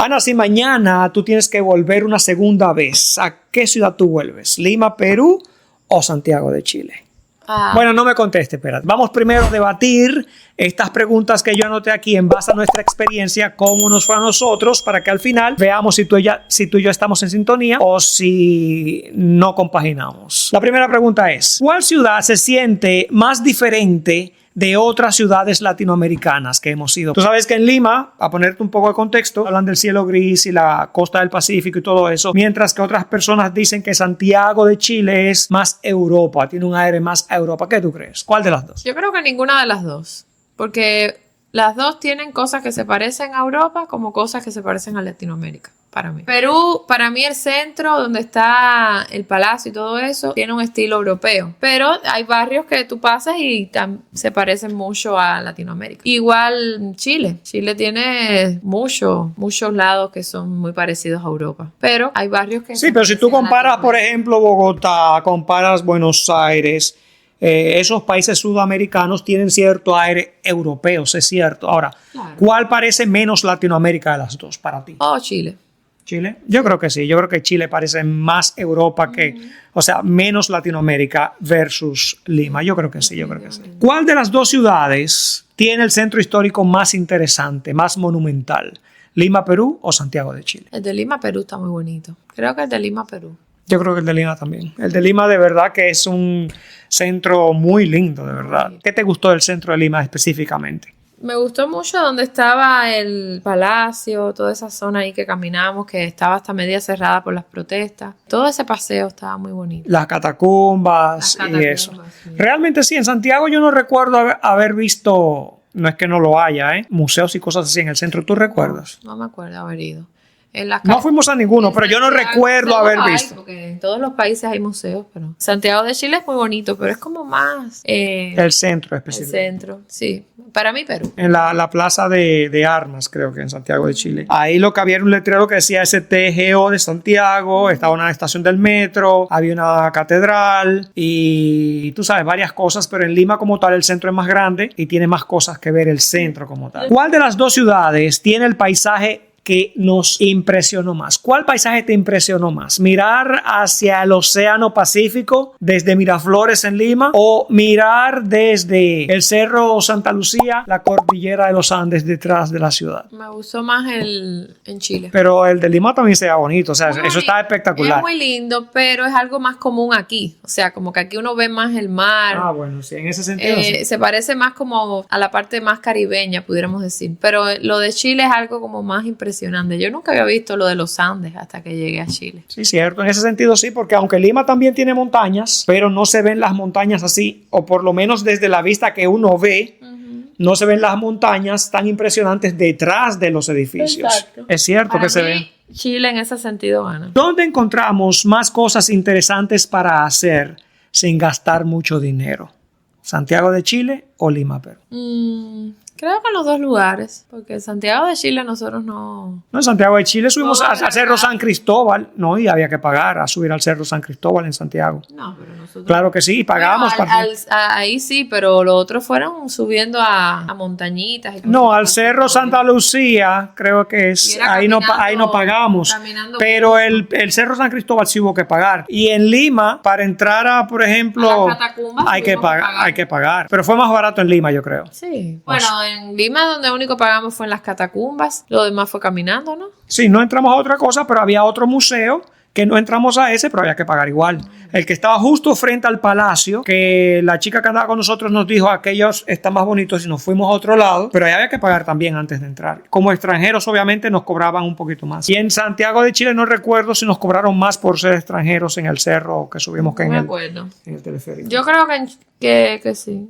Ana, si mañana tú tienes que volver una segunda vez, ¿a qué ciudad tú vuelves? ¿Lima, Perú o Santiago de Chile? Bueno, no me conteste, espérate. Vamos primero a debatir estas preguntas que yo anoté aquí en base a nuestra experiencia, cómo nos fue a nosotros, para que al final veamos si tú y yo estamos en sintonía o si no compaginamos. La primera pregunta es, ¿cuál ciudad se siente más diferente de otras ciudades latinoamericanas que hemos ido? Tú sabes que en Lima, a ponerte un poco de contexto, hablan del cielo gris y la costa del Pacífico y todo eso, mientras que otras personas dicen que Santiago de Chile es más Europa, tiene un aire más a Europa. ¿Qué tú crees? ¿Cuál de las dos? Yo creo que ninguna de las dos, porque las dos tienen cosas que se parecen a Europa como cosas que se parecen a Latinoamérica. Para mí. Perú, para mí el centro donde está el palacio y todo eso tiene un estilo europeo, pero hay barrios que tú pasas y se parecen mucho a Latinoamérica. Igual Chile tiene muchos lados que son muy parecidos a Europa, pero hay barrios que... Sí, pero si tú comparas, por ejemplo, Bogotá, comparas Buenos Aires, esos países sudamericanos tienen cierto aire europeo, es cierto. Ahora, claro, ¿cuál parece menos Latinoamérica de las dos para ti? Chile. ¿Chile? Yo creo que sí. Yo creo que Chile parece más Europa que, o sea, menos Latinoamérica versus Lima. Yo creo que sí, yo creo que sí. ¿Cuál de las dos ciudades tiene el centro histórico más interesante, más monumental? ¿Lima, Perú o Santiago de Chile? El de Lima, Perú está muy bonito. Creo que el de Lima, Perú. Yo creo que el de Lima también. El de Lima de verdad que es un centro muy lindo, de verdad. ¿Qué te gustó del centro de Lima específicamente? Me gustó mucho donde estaba el palacio, toda esa zona ahí que caminamos, que estaba hasta media cerrada por las protestas. Todo ese paseo estaba muy bonito. Las catacumbas y eso. Sí. Realmente sí, en Santiago yo no recuerdo haber visto, no es que no lo haya, museos y cosas así en el centro. ¿Tú recuerdas? No me acuerdo haber ido. No fuimos a ninguno, pero yo no recuerdo haber visto. Porque en todos los países hay museos, pero Santiago de Chile es muy bonito, pero es como más... el centro específicamente. El centro, sí. Para mí, Perú. En la plaza de armas, creo que en Santiago de Chile. Ahí lo que había era un letrero que decía STGO de Santiago, estaba una estación del metro, había una catedral y tú sabes, varias cosas, pero en Lima como tal el centro es más grande y tiene más cosas que ver el centro como tal. ¿Cuál de las dos ciudades tiene el paisaje que nos impresionó más? ¿Cuál paisaje te impresionó más? ¿Mirar hacia el Océano Pacífico desde Miraflores en Lima o mirar desde el Cerro Santa Lucía, la cordillera de los Andes detrás de la ciudad? Me gustó más en Chile. Pero el de Lima también se ve bonito, o sea, eso está espectacular. Es muy lindo, pero es algo más común aquí. O sea, como que aquí uno ve más el mar. Ah, bueno, sí, en ese sentido sí. Se parece más como a la parte más caribeña, pudiéramos decir. Pero lo de Chile es algo como más impresionante. Yo nunca había visto lo de los Andes hasta que llegué a Chile. Sí, cierto. En ese sentido sí, porque aunque Lima también tiene montañas, pero no se ven las montañas así, o por lo menos desde la vista que uno ve, no se ven las montañas tan impresionantes detrás de los edificios. Exacto. Es cierto Para que se mí, ven. Chile en ese sentido gana. ¿Dónde encontramos más cosas interesantes para hacer sin gastar mucho dinero? ¿Santiago de Chile o Lima, Perú? Creo que en los dos lugares, porque en Santiago de Chile nosotros no... No, en Santiago de Chile subimos al Cerro San Cristóbal, no, y había que pagar a subir al Cerro San Cristóbal en Santiago. No, pero nosotros... Claro que sí, pagábamos. Bueno, ahí sí, pero los otros fueron subiendo a montañitas. Y no, al Cerro Santa Lucía, creo que es, ahí no pagamos, pero el Cerro San Cristóbal sí hubo que pagar. Y en Lima, para entrar a, por ejemplo, hay que pagar. Pero fue más barato en Lima, yo creo. Sí, bueno, en Lima donde único pagamos fue en las catacumbas, lo demás fue caminando, ¿no? Sí, no entramos a otra cosa, pero había otro museo que no entramos a ese, pero había que pagar igual. El que estaba justo frente al palacio, que la chica que andaba con nosotros nos dijo, aquellos están más bonitos y nos fuimos a otro lado, pero ahí había que pagar también antes de entrar. Como extranjeros, obviamente, nos cobraban un poquito más. Y en Santiago de Chile no recuerdo si nos cobraron más por ser extranjeros en el cerro que subimos que en el teleférico. Yo creo que sí.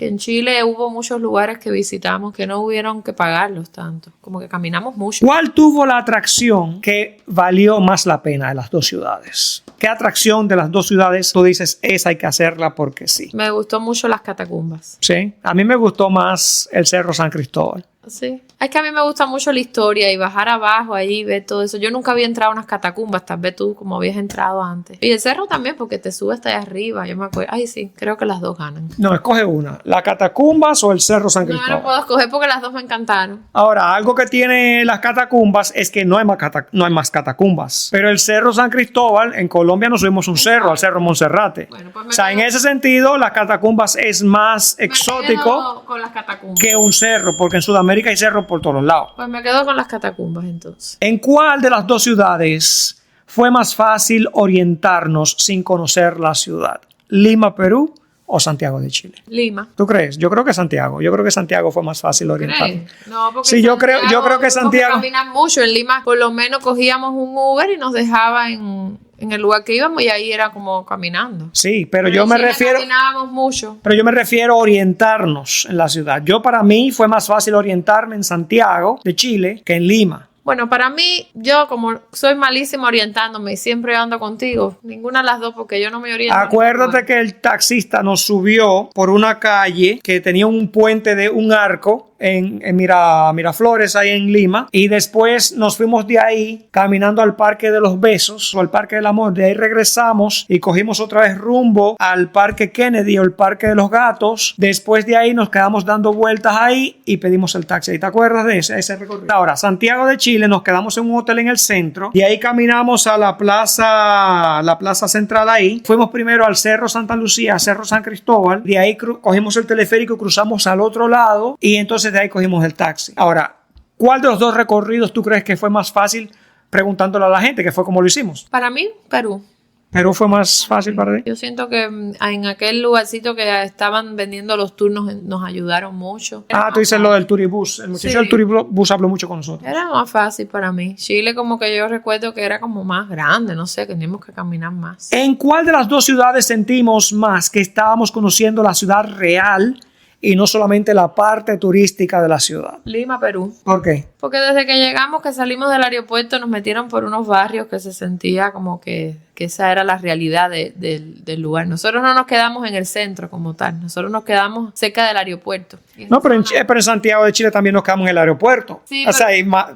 En Chile hubo muchos lugares que visitamos que no hubieron que pagarlos tanto, como que caminamos mucho. ¿Cuál tuvo la atracción que valió más la pena de las dos ciudades? ¿Qué atracción de las dos ciudades tú dices, esa hay que hacerla porque sí? Me gustó mucho las catacumbas. Sí, a mí me gustó más el Cerro San Cristóbal. Sí. Es que a mí me gusta mucho la historia y bajar abajo ahí y ver todo eso. Yo nunca había entrado a unas catacumbas, tal vez tú como habías entrado antes. Y el cerro también, porque te sube hasta allá arriba. Yo me acuerdo. Ay, sí, creo que las dos ganan. No, escoge una. ¿Las catacumbas o el Cerro San Cristóbal? No puedo escoger porque las dos me encantaron. Ahora, algo que tiene las catacumbas es que no hay más catacumbas. Pero el Cerro San Cristóbal, en Colombia nos subimos un cerro, al Cerro Monserrate. Bueno, pues o sea, en ese sentido, las catacumbas es más exótico con las catacumbas. que un cerro, porque en Sudamérica hay cerros por todos lados. Pues me quedo con las catacumbas entonces. ¿En cuál de las dos ciudades fue más fácil orientarnos sin conocer la ciudad? ¿Lima, Perú o Santiago de Chile? Lima. ¿Tú crees? Yo creo que Santiago. Yo creo que Santiago fue más fácil orientarnos. No, porque sí, yo creo que Santiago. Caminan mucho. En Lima, por lo menos cogíamos un Uber y nos dejaba en el lugar que íbamos y ahí era como caminando. Sí, pero yo me refiero. Caminábamos mucho. Pero yo me refiero a orientarnos en la ciudad. Para mí fue más fácil orientarme en Santiago de Chile que en Lima. Bueno, para mí, yo como soy malísima orientándome y siempre ando contigo, ninguna de las dos porque yo no me oriento. Acuérdate que el taxista nos subió por una calle que tenía un puente de un arco en Miraflores, ahí en Lima, y después nos fuimos de ahí caminando al Parque de los Besos o al Parque del Amor. De ahí regresamos y cogimos otra vez rumbo al Parque Kennedy o el Parque de los Gatos. Después de ahí nos quedamos dando vueltas ahí y pedimos el taxi. ¿Te acuerdas de ese recorrido? Ahora, Santiago de Chile, nos quedamos en un hotel en el centro y ahí caminamos a la plaza central ahí. Fuimos primero al Cerro Santa Lucía, Cerro San Cristóbal. De ahí cogimos el teleférico, cruzamos al otro lado y entonces de ahí cogimos el taxi. Ahora, ¿cuál de los dos recorridos tú crees que fue más fácil? Preguntándole a la gente, que fue como lo hicimos. Para mí, Perú. ¿Perú fue más fácil para ti? Yo siento que en aquel lugarcito que estaban vendiendo los turnos nos ayudaron mucho. Tú dices lo del turibús. El muchacho del turibús habló mucho con nosotros. Era más fácil para mí. Chile como que yo recuerdo que era como más grande, no sé, teníamos que caminar más. ¿En cuál de las dos ciudades sentimos más que estábamos conociendo la ciudad real y no solamente la parte turística de la ciudad? Lima, Perú. ¿Por qué? Porque desde que llegamos, que salimos del aeropuerto, nos metieron por unos barrios que se sentía como que esa era la realidad del lugar. Nosotros no nos quedamos en el centro como tal, nosotros nos quedamos cerca del aeropuerto. No, pero en Santiago de Chile también nos quedamos en el aeropuerto. Sí, o sea,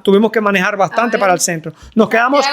tuvimos que manejar bastante para el centro. Nos quedamos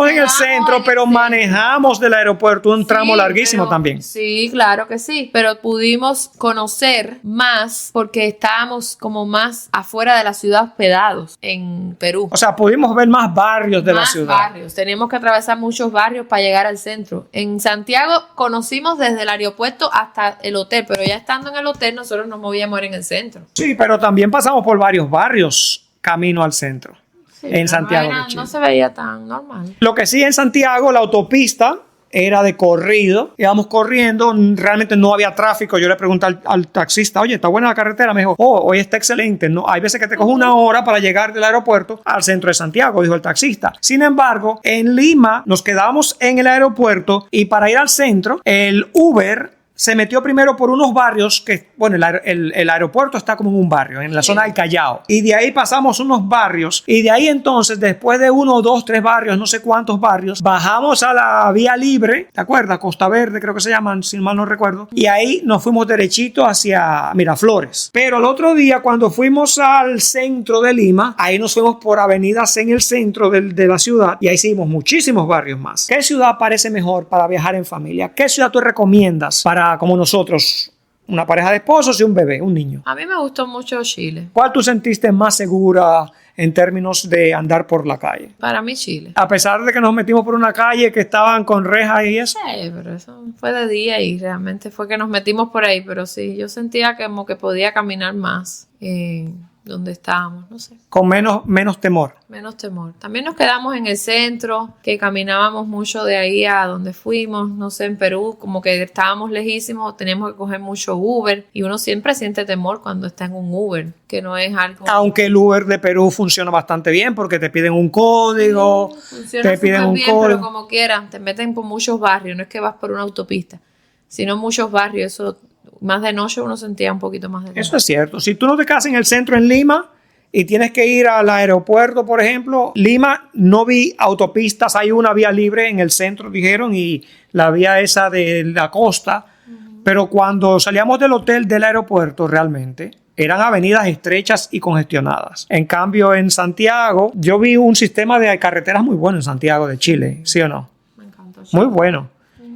en el centro, pero manejamos del aeropuerto un tramo larguísimo también. Sí, claro que sí, pero pudimos conocer más porque estábamos como más afuera de la ciudad hospedados en Perú. O sea, pudimos ver más barrios de la ciudad. Más barrios. Teníamos que atravesar muchos barrios para llegar al centro. En Santiago conocimos desde el aeropuerto hasta el hotel, pero ya estando en el hotel nosotros nos movíamos en el centro. Sí, pero también pasamos por varios barrios camino al centro. Sí, en Santiago de Chile. No se veía tan normal. Lo que sí, en Santiago la autopista era de corrido, íbamos corriendo, realmente no había tráfico. Yo le pregunté al taxista, oye, ¿está buena la carretera? Me dijo, hoy está excelente. No, hay veces que te coge una hora para llegar del aeropuerto al centro de Santiago, dijo el taxista. Sin embargo, en Lima nos quedamos en el aeropuerto y para ir al centro, el Uber se metió primero por unos barrios que, bueno, el aeropuerto está como en un barrio, en la zona del Callao. Y de ahí pasamos unos barrios. Y de ahí entonces, después de 1, 2, 3 barrios, no sé cuántos barrios, bajamos a la Vía Libre, ¿te acuerdas? Costa Verde, creo que se llaman, si mal no recuerdo. Y ahí nos fuimos derechito hacia Miraflores. Pero el otro día, cuando fuimos al centro de Lima, ahí nos fuimos por avenidas en el centro de la ciudad. Y ahí seguimos muchísimos barrios más. ¿Qué ciudad parece mejor para viajar en familia? ¿Qué ciudad tú recomiendas para, como nosotros, una pareja de esposos y un bebé, un niño? A mí me gustó mucho Chile. ¿Cuál tú sentiste más segura en términos de andar por la calle? Para mí Chile. A pesar de que nos metimos por una calle que estaban con rejas y eso. Sí, pero eso fue de día y realmente fue que nos metimos por ahí, pero sí, yo sentía como que podía caminar más donde estábamos, no sé. Con menos temor. Menos temor. También nos quedamos en el centro, que caminábamos mucho de ahí a donde fuimos, no sé, en Perú, como que estábamos lejísimos, teníamos que coger mucho Uber y uno siempre siente temor cuando está en un Uber, que no es algo... Aunque el Uber de Perú funciona bastante bien porque te piden un código, te piden un código. Pero como quieran, te meten por muchos barrios, no es que vas por una autopista, sino muchos barrios, eso... Más de noche uno sentía un poquito más de temor. Eso es cierto. Si tú no te quedas en el centro en Lima y tienes que ir al aeropuerto, por ejemplo, Lima no vi autopistas, hay una vía libre en el centro, dijeron, y la vía esa de la costa. Pero cuando salíamos del hotel del aeropuerto, realmente, Eran avenidas estrechas y congestionadas. En cambio, en Santiago, yo vi un sistema de carreteras muy bueno en Santiago de Chile, ¿sí o no? Me encantó. Muy bueno.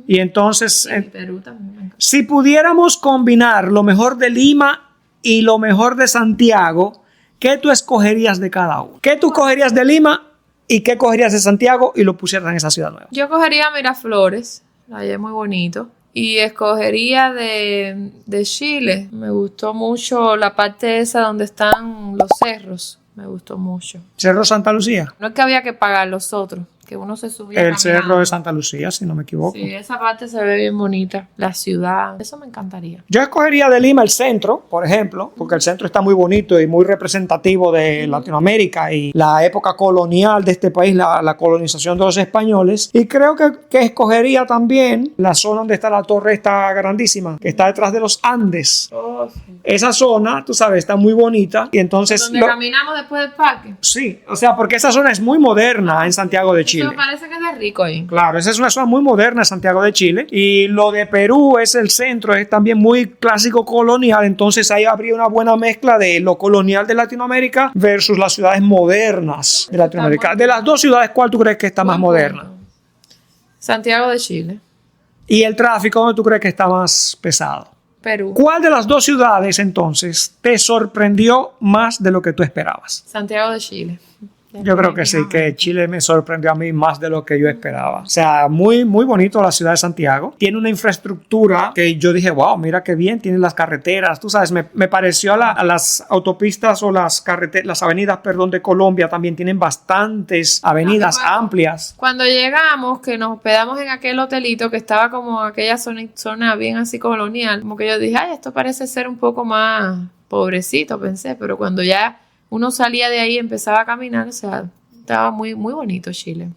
Y entonces, En Perú también me encantó. si pudiéramos combinar lo mejor de Lima y lo mejor de Santiago, ¿qué tú escogerías de cada uno? ¿Qué tú cogerías de Lima y qué cogerías de Santiago y lo pusieras en esa ciudad nueva? Yo cogería Miraflores, allá es muy bonito. Y escogería de Chile. Me gustó mucho la parte esa donde están los cerros. Me gustó mucho. Cerro Santa Lucía. No es que había que pagar los otros, que uno se subía El caminando. Cerro de Santa Lucía, si no me equivoco. Sí, esa parte se ve bien bonita. La ciudad, eso me encantaría. Yo escogería de Lima el centro, por ejemplo, porque el centro está muy bonito y muy representativo de Latinoamérica y la época colonial de este país, la colonización de los españoles. Y creo que escogería también la zona donde está la torre esta grandísima, que está detrás de los Andes. Oh, sí. Esa zona, tú sabes, está muy bonita y entonces... Donde caminamos después del parque. Sí, o sea, porque esa zona es muy moderna en Santiago de Chile. Eso me parece que es de rico ahí. Claro, esa es una zona muy moderna en Santiago de Chile. Y lo de Perú es el centro, es también muy clásico colonial. Entonces ahí habría una buena mezcla de lo colonial de Latinoamérica versus las ciudades modernas de Latinoamérica. De las dos ciudades, ¿cuál tú crees que está más moderna? Santiago de Chile. ¿Y el tráfico, dónde tú crees que está más pesado? Perú. ¿Cuál de las dos ciudades entonces te sorprendió más de lo que tú esperabas? Santiago de Chile. Yo creo que sí, que Chile me sorprendió a mí más de lo que yo esperaba. O sea, muy, muy bonito la ciudad de Santiago. Tiene una infraestructura que yo dije, wow, mira qué bien, tiene las carreteras. Tú sabes, me pareció a las autopistas o las avenidas, perdón, de Colombia también tienen bastantes avenidas amplias. Cuando llegamos, que nos hospedamos en aquel hotelito que estaba como aquella zona bien así colonial, como que yo dije, ay, esto parece ser un poco más pobrecito, pensé, pero cuando ya uno salía de ahí y empezaba a caminar, o sea, estaba muy, muy bonito Chile.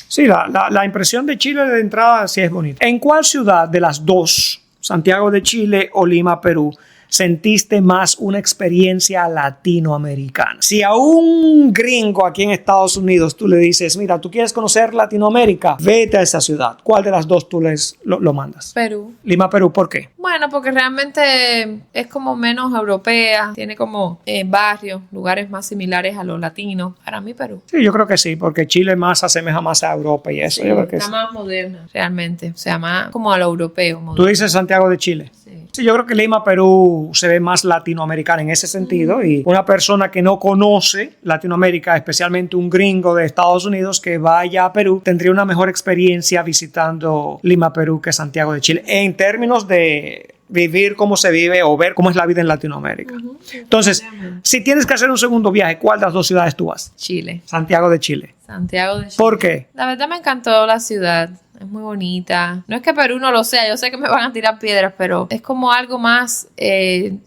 Sí, la impresión de Chile de entrada sí es bonita. ¿En cuál ciudad de las dos, Santiago de Chile o Lima, Perú, sentiste más una experiencia latinoamericana? Si a un gringo aquí en Estados Unidos tú le dices, mira, tú quieres conocer Latinoamérica, vete a esa ciudad. ¿Cuál de las dos tú lo mandas? Perú. Lima, Perú, ¿por qué? Bueno, porque realmente es como menos europea, tiene como barrios, lugares más similares a los latinos. Para mí, Perú. Sí, yo creo que sí, porque Chile más se asemeja más a Europa y eso. Sí, yo creo que está sí. más moderna, realmente. O sea, más como a lo europeo. Tú dices Santiago de Chile. Sí. Sí, yo creo que Lima, Perú se ve más latinoamericana en ese sentido y una persona que no conoce Latinoamérica, especialmente un gringo de Estados Unidos que vaya a Perú, tendría una mejor experiencia visitando Lima, Perú que Santiago de Chile en términos de vivir cómo se vive o ver cómo es la vida en Latinoamérica. Entonces, si tienes que hacer un segundo viaje, ¿cuál de las dos ciudades tú vas? Chile. Santiago de Chile. Santiago de Chile. ¿Por qué? La verdad me encantó la ciudad. Es muy bonita. No es que Perú no lo sea, yo sé que me van a tirar piedras, pero es como algo más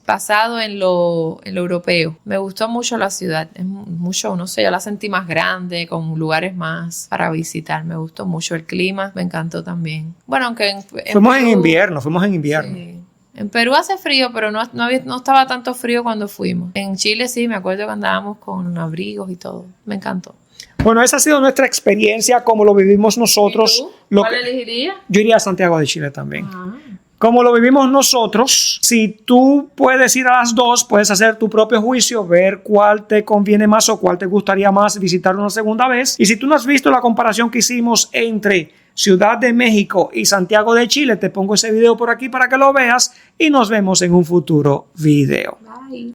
basado en lo europeo. Me gustó mucho la ciudad. Es mucho, no sé, yo la sentí más grande, con lugares más para visitar. Me gustó mucho el clima, me encantó también. Bueno, aunque fuimos Perú, en invierno. Sí. En Perú hace frío, pero no estaba tanto frío cuando fuimos. En Chile sí, me acuerdo que andábamos con abrigos y todo. Me encantó. Bueno, esa ha sido nuestra experiencia, como lo vivimos nosotros. ¿Y tú? ¿Cuál elegirías? Yo iría a Santiago de Chile también. Ah. Como lo vivimos nosotros, si tú puedes ir a las dos, puedes hacer tu propio juicio, ver cuál te conviene más o cuál te gustaría más visitar una segunda vez. Y si tú no has visto la comparación que hicimos entre Ciudad de México y Santiago de Chile, te pongo ese video por aquí para que lo veas y nos vemos en un futuro video. Bye.